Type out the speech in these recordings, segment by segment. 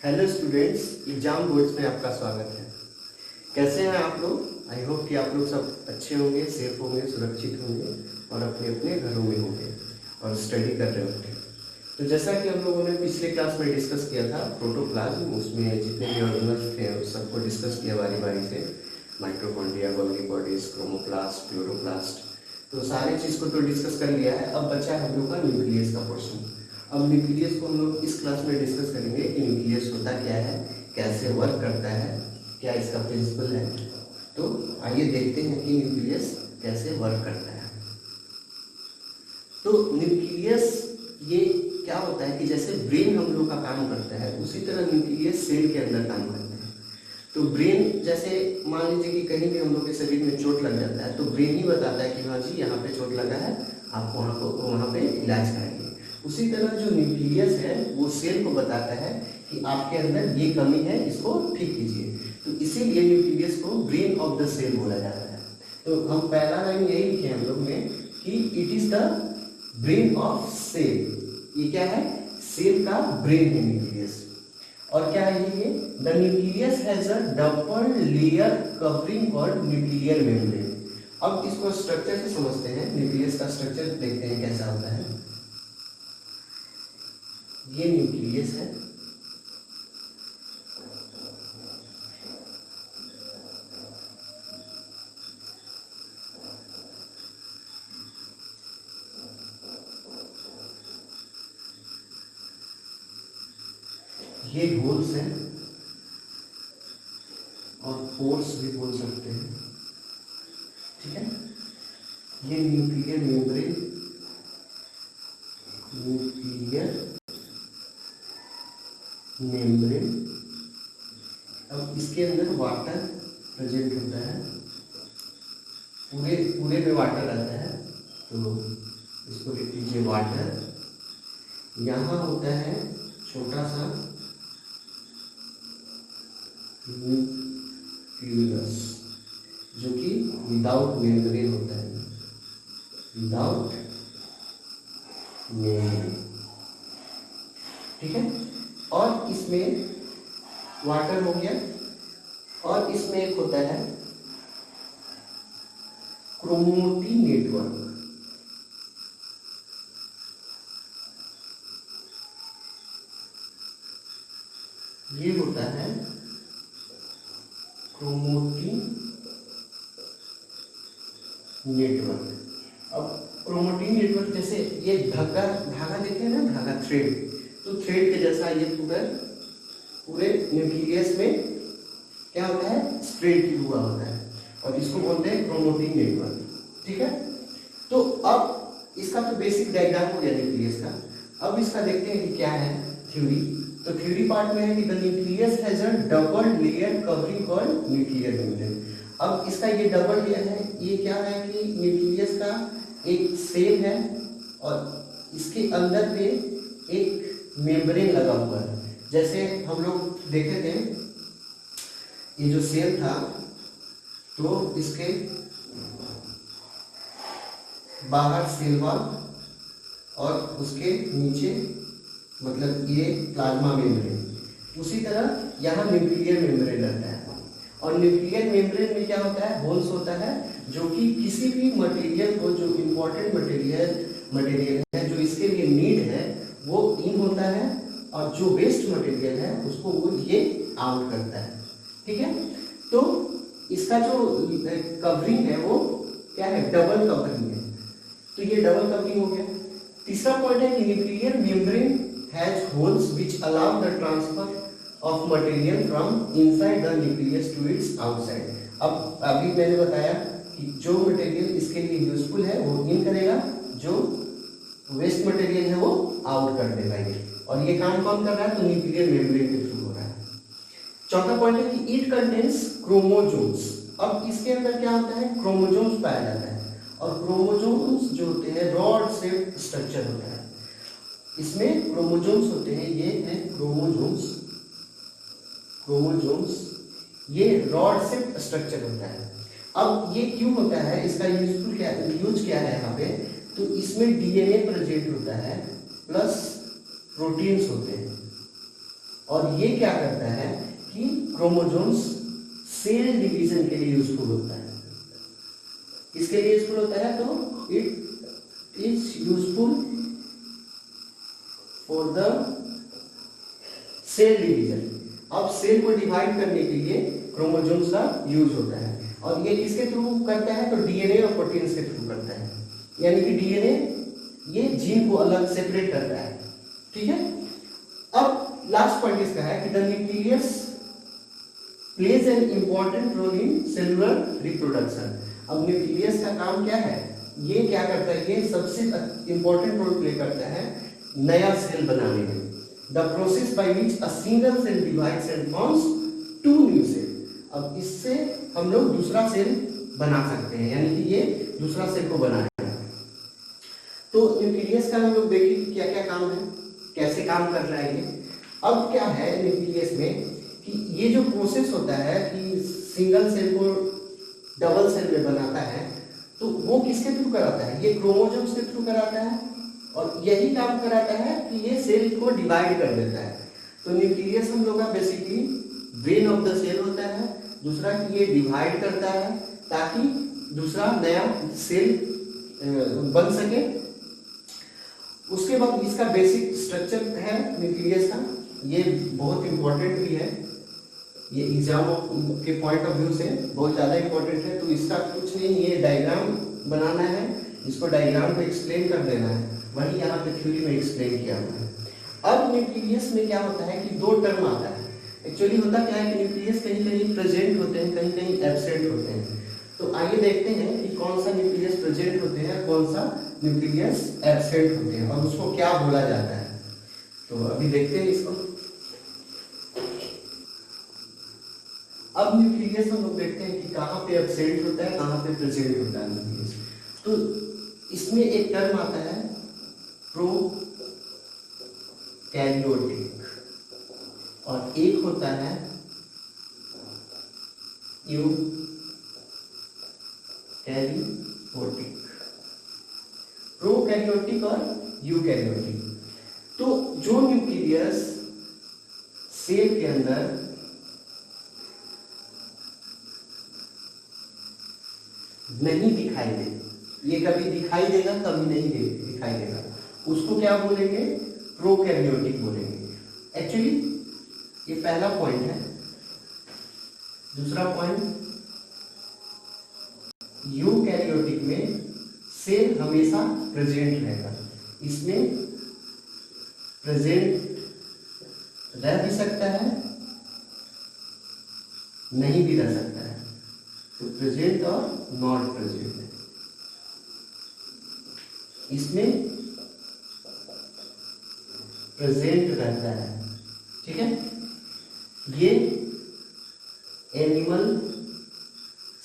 Hello students, exam boards में आपका स्वागत है। कैसे हैं आप लोग? आई होप कि आप लोग सब अच्छे होंगे, सेफ होंगे, सुरक्षित होंगे और अपने अपने घरों में होंगे और स्टडी कर रहे होंगे। तो जैसा कि हम लोगों ने पिछले क्लास में डिस्कस किया था प्रोटोप्लाज्म, उसमें जितने भी ऑर्गेनल्स थे उस सबको डिस्कस किया बारी बारी से, mitochondria, Golgi bodies, chromoplast, chloroplast, तो सारी चीज़ को तो डिस्कस कर लिया है। अब बचा है हम लोग का न्यूक्लियस का पोर्शन। अब न्यूक्लियस को हम लोग इस क्लास में डिस्कस करेंगे कि न्यूक्लियस होता क्या है, कैसे वर्क करता है, क्या इसका प्रिंसिपल है। तो आइए देखते हैं कि न्यूक्लियस कैसे वर्क करता है। तो न्यूक्लियस ये क्या होता है कि जैसे ब्रेन हम लोग का काम करता है उसी तरह न्यूक्लियस सेल के अंदर काम करता है। तो ब्रेन जैसे मान लीजिए कि कहीं भी हम लोग के शरीर में चोट लग जाता है तो ब्रेन ही बताता है कि हाँ जी यहाँ पे चोट लगा है, आप वहाँ पे इलाज कराइए। उसी तरह जो न्यूक्लियस है वो सेल को बताता है कि आपके अंदर ये कमी है, इसको ठीक कीजिए। तो इसीलिए न्यूक्लियस को ब्रेन ऑफ द सेल बोला जाता है। तो हम पहला लाइन यही लिखे हम लोग में कि it is the brain of cell. ये क्या है? सेल का ब्रेन है न्यूक्लियस। और क्या है ये? The nucleus has a double layer covering called nuclear membrane. अब इसको स्ट्रक्चर से समझते हैं, न्यूक्लियस का स्ट्रक्चर देखते हैं कैसा होता है। ये न्यूक्लियस है, ये होल्स हैं और पोर्स भी बोल सकते हैं, ठीक है। ये न्यूक्लियर मेम्ब्रेन, न्यूक्लियर मेम्ब्रेन। अब इसके अंदर वाटर प्रेजेंट होता है, पूरे में वाटर आता है। तो इसको लिख लीजिए वाटर। यहाँ होता है छोटा सा न्यूक्लियस जो कि विदाउट मेम्ब्रेन होता है, विदाउट मेम्ब्रेन, ठीक है। और इसमें वाटर हो गया और इसमें एक होता है क्रोमोटिन नेटवर्क। ये होता है क्रोमोटिन नेटवर्क। अब क्रोमोटिन नेटवर्क जैसे ये धागा देखे ना, धागा थ्रेड, तो थ्रेड के जैसा ये पूरे न्यूक्लियस में क्या होता है? स्प्रेड हुआ होता है और इसको बोलते हैं क्रोमोटिन नेटवर्क, ठीक है। तो अब इसका तो बेसिक डायग्राम हो गया न्यूक्लियस का। अब इसका देखते हैं कि क्या है थ्योरी। तो थ्योरी पार्ट में है कि the nucleus has a double layer covering called nuclear membrane. अब इसका ये डबल लेयर है, ये क्या है कि न्यूक्लियस का एक सेल है और इसके अंदर पे एक मेम्ब्रेन लगा हुआ है। जैसे हम लोग देखे थे ये जो सेल था तो इसके बाहर सेल वॉल और उसके नीचे मतलब ये प्लाज्मा मेम्ब्रेन। उसी तरह यहाँ न्यूक्लियर मेम्ब्रेन रहता है और न्यूक्लियर मेम्ब्रेन में क्या होता है? होल्स होता है जो कि किसी भी मटेरियल को, जो इम्पोर्टेंट मटेरियल है जो इसके लिए नीड है वो इन होता है और जो वेस्ट मटेरियल है उसको वो ये आउट करता है, ठीक है। तो इसका जो कवरिंग है वो क्या है? डबल कवरिंग है। तो ये डबल कवरिंग हो गया। तीसरा पॉइंट है कि nuclear membrane has holes which allow the transfer of material from inside the nucleus to its outside. अब अभी मैंने बताया कि जो मटेरियल इसके लिए यूजफुल है वो इन करेगा, जो वेस्ट मटेरियल है वो आउट कर देगा ये। और ये काम कौन कर रहा है? तो न्यूक्लियर मेम्ब्रेन के थ्रू हो रहा है। चौथा पॉइंट है कि इट कंटेन्स क्रोमोसोम्स। अब इसके अंदर क्या होता है? क्रोमोसोम्स पाया जाता है और क्रोमोसोम्स जो होते हैं रॉड शेप स्ट्रक्चर होता है। इसमें क्रोमोसोम्स होते हैं, ये है क्रोमोसोम्स। ये रॉड शेप स्ट्रक्चर होता है। अब ये क्यों होता है? इसका यूज क्या है यहाँ पे? तो इसमें डीएनए प्रेजेंट होता है प्लस प्रोटीन्स होते हैं। और ये क्या करता है कि क्रोमोसोम्स सेल डिवीजन के लिए यूजफुल होता है। किसके लिए यूजफुल होता है? तो it is useful for the cell division. अब सेल को डिवाइड करने के लिए क्रोमोसोम्स का यूज होता है, और ये किसके थ्रू करता है? तो डीएनए और प्रोटीन्स के थ्रू करता है। यानी कि डीएनए ये जीन को अलग सेपरेट करता है। ठीक है। अब लास्ट पॉइंट इसका है कि the nucleus plays an important role in cellular reproduction. अब न्यूक्लियस का काम क्या है? ये क्या करता है? ये सबसे इंपॉर्टेंट रोल प्ले करता है नया सेल बनाने में। The process by which a single cell divides and forms two new cell. अब इससे हम लोग दूसरा सेल बना सकते हैं, यानी कि ये दूसरा सेल को बनाएगा। तो न्यूक्लियस का हम लोग देखिए कि क्या क्या काम है, कैसे काम कर रहा है ये। अब क्या है न्यूक्लियस में कि ये जो प्रोसेस होता है कि सिंगल सेल को डबल सेल में बनाता है, तो वो किसके थ्रू कराता है? ये क्रोमोसोम्स के थ्रू कराता है, और यही काम कराता है कि ये सेल को डिवाइड कर देता है। तो न्यूक्लियस हम लोग का basically brain of the cell होता है। दूसरा कि ये डिवाइड करता है ताकि दूसरा नया सेल बन सके। उसके बाद इसका बेसिक स्ट्रक्चर है न्यूक्लियस का, ये बहुत इंपॉर्टेंट भी है। ये एग्जाम के पॉइंट ऑफ व्यू से बहुत ज़्यादा इंपॉर्टेंट है। तो इसका कुछ नहीं, ये डायग्राम बनाना है, इसको डायग्राम को एक्सप्लेन कर देना है, वही यहाँ पे थ्योरी में एक्सप्लेन किया हुआ है। अब न्यूक्लियस में क्या होता है कि दो टर्म आता है। एक्चुअली होता क्या है कि न्यूक्लियस कहीं कहीं प्रेजेंट होते हैं, कहीं कहीं एब्सेंट होते हैं। तो आइए देखते हैं कि कौन सा न्यूक्लियस प्रेजेंट होते हैं, कौन सा न्यूक्लियस एब्सेंट होते हैं, और उसको क्या बोला जाता है। तो अभी देखते हैं इसको। अब न्यूक्लियस हम लोग देखते हैं कि कहाँ पे एब्सेंट होता है, कहाँ पे प्रेजेंट होता है न्यूक्लियस। तो इसमें एक टर्म आता है प्रोकैरियोटिक, और एक होता है यूकैरियोटिक। प्रोकैरियोटिक और यूकैरियोटिक। तो जो न्यूक्लियस सेल के अंदर नहीं दिखाई दे, ये कभी दिखाई देगा कभी नहीं दिखाई देगा, उसको क्या बोलेंगे? प्रोकैरियोटिक बोलेंगे। एक्चुअली ये पहला पॉइंट है। दूसरा पॉइंट, यूकैरियोटिक में सेल हमेशा प्रेजेंट रहेगा। इसमें प्रेजेंट रह भी सकता है, नहीं भी रह सकता है। तो प्रेजेंट और नॉट प्रेजेंट, इसमें प्रेजेंट रहता है। ठीक है। ये एनिमल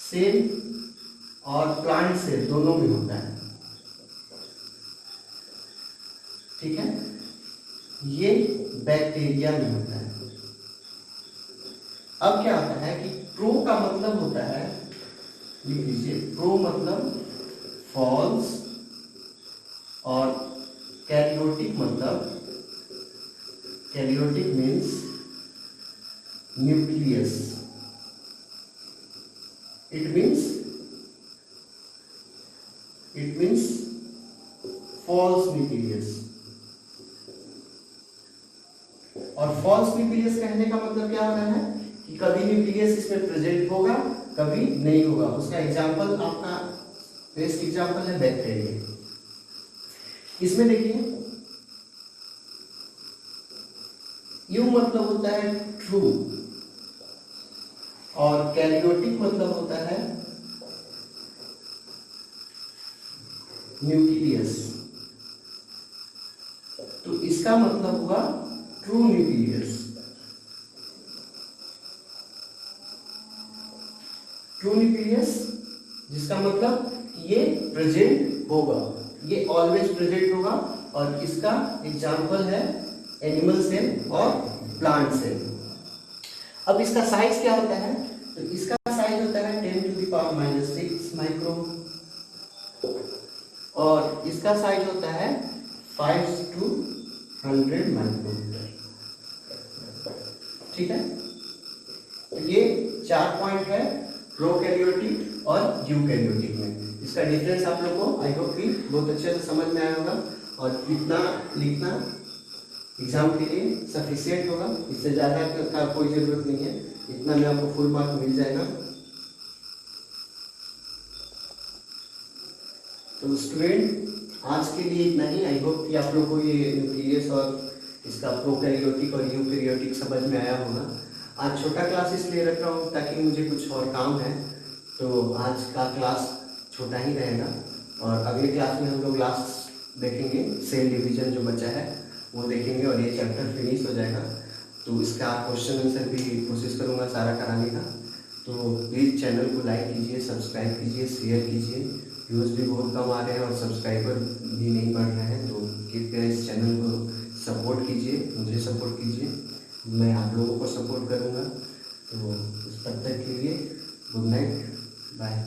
सेल और प्लांट सेल दोनों में होता है। ठीक है। ये बैक्टीरिया में होता है। अब क्या होता है कि प्रो का मतलब होता है, लिख लीजिए, प्रो मतलब फॉल्स, और कैरियोटिक मतलब, karyotic means nucleus. It means false nucleus. और फॉल्स न्यूक्लियस कहने का मतलब क्या हो रहा है कि कभी न्यूक्लियस इसमें प्रेजेंट होगा, कभी नहीं होगा। उसका एग्जांपल, आपका बेस्ट एग्जांपल है बैक्टीरिया। इसमें देखिए, यू मतलब होता है ट्रू, और कैरियोटिक मतलब होता है न्यूक्लियस। तो इसका मतलब हुआ ट्रू न्यूक्लियस। ट्रू न्यूक्लियस जिसका मतलब ये प्रेजेंट होगा, ये ऑलवेज प्रेजेंट होगा। और इसका एग्जांपल है एनिमल सेल और प्लांट सेल। अब इसका साइज क्या होता है? तो इसका साइज होता है 10⁻⁻⁶ माइक्रो, और इसका साइज होता है 5 to 100 माइक्रोमीटर। ठीक है। तो ये 4 पॉइंट है प्रोकैरियोटिक और यूकैरियोटिक में। इसका डिफरेंस आप लोग को आई होप कि बहुत अच्छे से समझ में आया होगा, और इतना लिखना एग्जाम के लिए सफिशिएंट होगा, इससे ज़्यादा का कोई ज़रूरत नहीं है, इतना में आपको फुल मार्क मिल जाएगा। तो स्टूडेंट आज के लिए इतना ही। आई होप कि आप लोग को ये न्यूक्लियस और इसका प्रोकैरियोटिक और यूकैरियोटिक समझ में आया होगा। आज छोटा क्लास इसलिए रख रहा हूँ ताकि मुझे कुछ और काम है, तो आज का क्लास छोटा ही रहेगा, और अगले क्लास में हम लोग लास्ट देखेंगे, सेल डिवीजन जो बचा है वो देखेंगे, और ये चैप्टर फिनिश हो जाएगा। तो इसका क्वेश्चन आंसर भी कोशिश करूँगा सारा कराने का। तो प्लीज़ चैनल को लाइक कीजिए, सब्सक्राइब कीजिए, शेयर कीजिए। व्यूज़ भी बहुत कम आ रहे हैं और सब्सक्राइबर भी नहीं बढ़ रहे हैं, तो कृपया इस चैनल को सपोर्ट कीजिए, मुझे सपोर्ट कीजिए, मैं आप लोगों को सपोर्ट करूँगा। तो उस तब तक के लिए गुड नाइट, बाय।